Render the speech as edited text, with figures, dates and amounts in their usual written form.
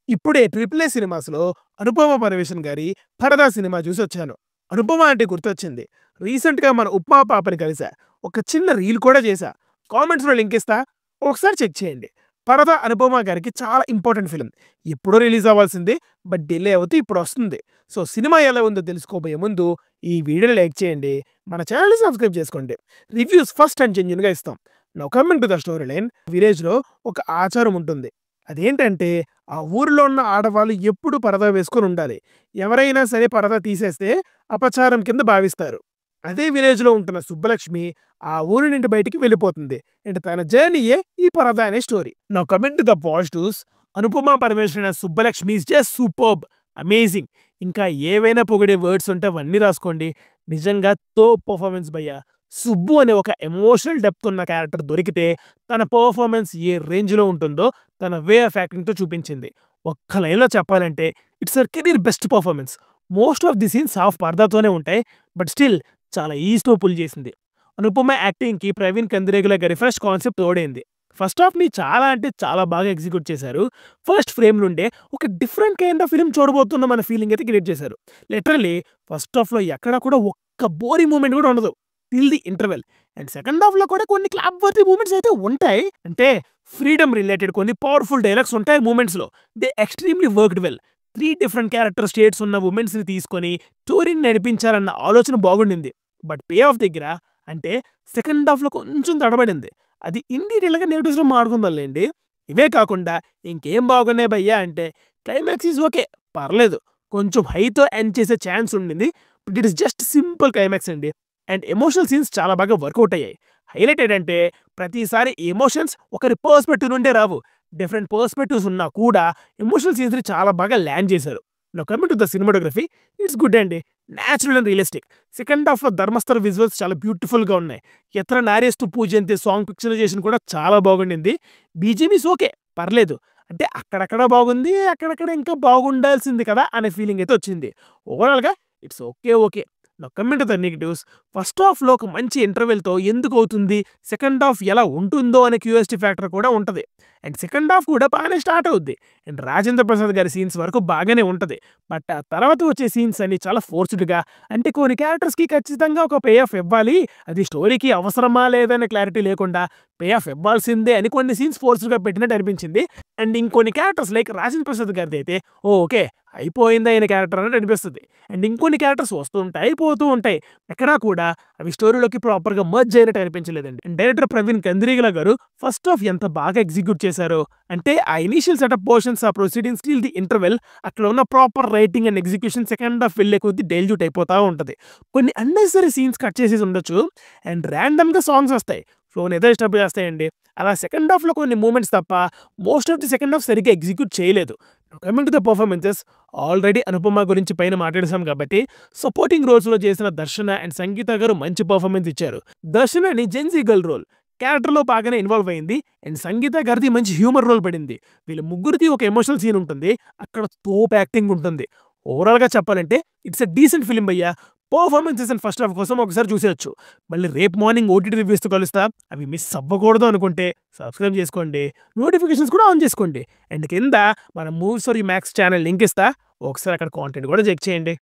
ఇప్పుడే 'triple A' సినిమాస్‌లో 'అనుపమ పరమేశ్వరన్' గారి 'పరదా' సినిమా చూసొచ్చాను. 'అనుపమ' అంటే గుర్తొచ్చింది. రీసెంట్‌గా మన 'ఉప్మా' పాపని కలిసా. ఒక చిన్న రీల్ కూడా చేశా. కామెంట్స్‌లో లింక్ ఇస్తా. ఒకసారి చెక్ చేయండి. 'పరద' 'అనుపమ' గారికి చాలా ఇంపార్టెంట్ ఫిల్మ్. ఎప్పుడో రిలీజ్ అవ్వాల్సింది. బట్ డిలే అవుతూ ఇప్పుడొస్తుంది. సో, సినిమా ఎలా ఉందో తెలుసుకోబోయే ముందు ఈ వీడియోని లైక్ చేయండి. మన ఛానెల్‌ని సబ్స్క్రైబ్ చేసుకోండి. రివ్యూస్ ఫస్ట్ అండ్ జెన్యూన్‌గా ఇస్తాం. Now coming to the story line. విలేజ్‌లో ఒక ఆచారం ఉంటుంది. అదేంటంటే ఆ ఊరిలో ఉన్న ఆడవాళ్ళు ఎప్పుడు పరదా వేసుకొని ఉండాలి. ఎవరైనా సరే పరదా తీసేస్తే అపచారం కింద భావిస్తారు. అదే విలేజ్‌లో ఉంటున్న సుబ్బలక్ష్మి ఆ ఊరి నుండి బయటికి వెళ్ళిపోతుంది. అండ్ తన జర్నీయే ఈ పరదా అనే story. Now coming to the positives. 'Anupama Parameswaran' as Subbalakshmi is just superb. Amazing. ఇంకా ఏవైనా పొగిడే వర్డ్స్ ఉంటే అవన్నీ రాసుకోండి. నిజంగా తోప్ పర్ఫార్మెన్స్ భయ్యా. సుబ్బు అనే ఒక ఎమోషనల్ డెప్త్ ఉన్న క్యారెక్టర్ దొరికితే తన పర్ఫార్మెన్స్ ఏ రేంజ్‌లో ఉంటుందో తన వే ఆఫ్ యాక్టింగ్‌తో చూపించింది. ఒక్క లైన్‌లో చెప్పాలంటే it's her career best performance. Most of the scenes half పరదాతోనే ఉంటాయి. బట్ స్టిల్ చాలా ఈజీ‌తో పుల్ చేసింది. 'అనుపమ' యాక్టింగ్‌కి ప్రవీణ్ కందిరేగుల గారి ఫ్రెష్ కాన్సెప్ట్ తోడైంది. ఫస్ట్ హాఫ్‌ని చాలా అంటే చాలా బాగా ఎగ్జిక్యూట్ చేశారు. ఫస్ట్ ఫ్రేమ్ నుండే ఒక డిఫరెంట్ కైండ్ ఆఫ్ ఫిల్మ్ చూడబోతున్నాం అన్న ఫీలింగ్ అయితే క్రియేట్ చేశారు. లిటరల్లీ ఫస్ట్ హాఫ్‌లో ఎక్కడ కూడా ఒక్క బోరింగ్ మూమెంట్ కూడా ఉండదు. Till the interval. And second హాఫ్‌లో కూడా కొన్ని క్లాప్ వర్తీ మూమెంట్స్ అయితే ఉంటాయి. అంటే ఫ్రీడమ్ రిలేటెడ్ కొన్ని పవర్‌ఫుల్ డైలాగ్స్ ఉంటాయి మూమెంట్స్‌లో. They extremely worked well. 3 different character states ఉన్న వుమెన్స్‌ని తీసుకొని స్టోరీని నడిపించాలన్న ఆలోచన బాగుండింది. బట్ పే ఆఫ్ దగ్గర అంటే సెకండ్ హాఫ్‌లో కొంచెం తడబడింది. అది ఇన్ డీటెయిల్‌గా నెగెటివ్స్‌లో మాట్లాడుకుందాంలెండి. ఇవే కాకుండా ఇంకేం బాగున్నాయి భయ్యా అంటే క్లైమాక్స్ ఈజ్ ఓకే. పర్లేదు. కొంచెం హైతో ఎండ్ చేసే ఛాన్స్ ఉండింది. But it is just simple climax అండి. అండ్ ఎమోషనల్ సీన్స్ చాలా బాగా వర్కౌట్ అయ్యాయి. హైలైట్ ఏంటంటే ప్రతిసారి ఎమోషన్స్ ఒకరి పర్స్పెక్టివ్ నుండే రావు. డిఫరెంట్ పర్స్పెక్టివ్స్ ఉన్నా కూడా ఎమోషనల్ సీన్స్‌ని చాలా బాగా ల్యాండ్ చేశారు. Now coming to the cinematography. It's good అండి. Natural and realistic. సెకండ్ హాఫ్‌లో 'ధర్మస్థల' విజువల్స్ చాలా బ్యూటిఫుల్‌గా ఉన్నాయి. 'యత్ర నార్యస్తు పూజ్యంతే' సాంగ్ పిక్చరైజేషన్ కూడా చాలా బాగుండింది. BGM is okay. పర్లేదు. అంటే అక్కడక్కడ బాగుంది. అక్కడక్కడ ఇంకా బాగుండాల్సింది కదా అనే ఫీలింగ్ అయితే వచ్చింది. ఓవరాల్‌గా it's okay. Okay. Now coming to the negatives. First హాఫ్‌లో ఒక మంచి ఇంటర్వెల్‌తో ఎందుకవుతుంది, సెకండ్ హాఫ్ ఎలా ఉంటుందో అనే క్యూరియాసిటీ ఫ్యాక్టర్ కూడా ఉంటది. అండ్ సెకండ్ హాఫ్ కూడా బాగానే స్టార్ట్ అవుద్ది. అండ్ రాజేంద్ర ప్రసాద్ గారి సీన్స్ వరకు బాగానే ఉంటది. బట్ ఆ తర్వాత వచ్చే సీన్స్ అన్ని చాలా ఫోర్స్‌డ్‌గా, అంటే కొన్ని క్యారెక్టర్స్‌కి ఖచ్చితంగా ఒక పే ఆఫ్ ఇవ్వాలి. అది స్టోరీకి అవసరమా లేదా అనే క్లారిటీ లేకుండా పే ఆఫ్ ఇవ్వాల్సిందే అని కొన్ని సీన్స్ ఫోర్స్‌డ్‌గా పెట్టినట్టు అనిపించింది. అండ్ ఇంకొన్ని క్యారెక్టర్స్ లైక్ రాజేంద్ర ప్రసాద్ గారిదైతే ఓకే. అయిపోయిందా ఈయన క్యారెక్టర్ అన్నట్టు అనిపిస్తది. అండ్ ఇంకొన్ని క్యారెక్టర్స్ వస్తుంటాయి, పోతూ ఉంటాయి. ఎక్కడా కూడా అవి స్టోరీలోకి ప్రాపర్‌గా మెర్జ్ అయినట్టు అనిపించలేదండి. అండ్ డైరెక్టర్ ప్రవీణ్ కందిరీగల గారు ఫస్ట్ హాఫ్ ఎంత బాగా ఎగ్జిక్యూట్ చేశారో, అంటే ఆ ఇనీషియల్ సెటప్ పోర్షన్స్, ఆ ప్రొసీడింగ్స్ టిల్ ది ఇంటర్వెల్ అక్కడ ఉన్న proper writing and execution second half వెళ్ళే కొద్దీ డైల్యూట్ అయిపోతా ఉంటది. కొన్ని అన్నెసెసరీ సీన్స్ కట్ చేసేసి ఉండొచ్చు. అండ్ ర్యాండమ్‌గా సాంగ్స్ వస్తాయి. ఫ్లోని ఏదో డిస్టర్బ్ చేస్తాయండి. అలా సెకండ్ హాఫ్‌లో కొన్ని మూమెంట్స్ తప్ప most of the second half సరిగ్గా ఎగ్జిక్యూట్ చేయలేదు. Coming to the performances. Already 'Anupama' గురించి పైన మాట్లాడేసాం కాబట్టి సపోర్టింగ్ రోల్స్‌లో చేసిన దర్శన అండ్ సంగీత గారు మంచి పర్ఫార్మెన్స్ ఇచ్చారు. దర్శనని జెన్సీ గర్ల్ రోల్. క్యారెక్టర్‌లో బాగానే ఇన్వాల్వ్ అయింది. అండ్ సంగీత గారిది మంచి హ్యూమర్ రోల్ పడింది. వీళ్ళ ముగ్గురిది ఒక ఎమోషనల్ సీన్ ఉంటుంది. అక్కడ తోపు యాక్టింగ్ ఉంటుంది. ఓవరాల్‌గా చెప్పాలంటే ఇట్స్ ఎ డీసెంట్ ఫిల్మ్ భయ్యా. పర్ఫార్మెన్సెస్ అండ్ ఫస్ట్ హాఫ్ కోసం ఒకసారి చూసేయొచ్చు. మళ్ళీ రేపు మార్నింగ్ ఓటీటీ రివ్యూస్‌తో కలుస్తా. అవి మిస్ అవ్వకూడదు అనుకుంటే సబ్స్క్రైబ్ చేసుకోండి. నోటిఫికేషన్స్ కూడా ఆన్ చేసుకోండి. అండ్ కింద మన movies for you max channel link ఇస్తా. ఒకసారి అక్కడ కాంటెంట్ కూడా చెక్ చేయండి.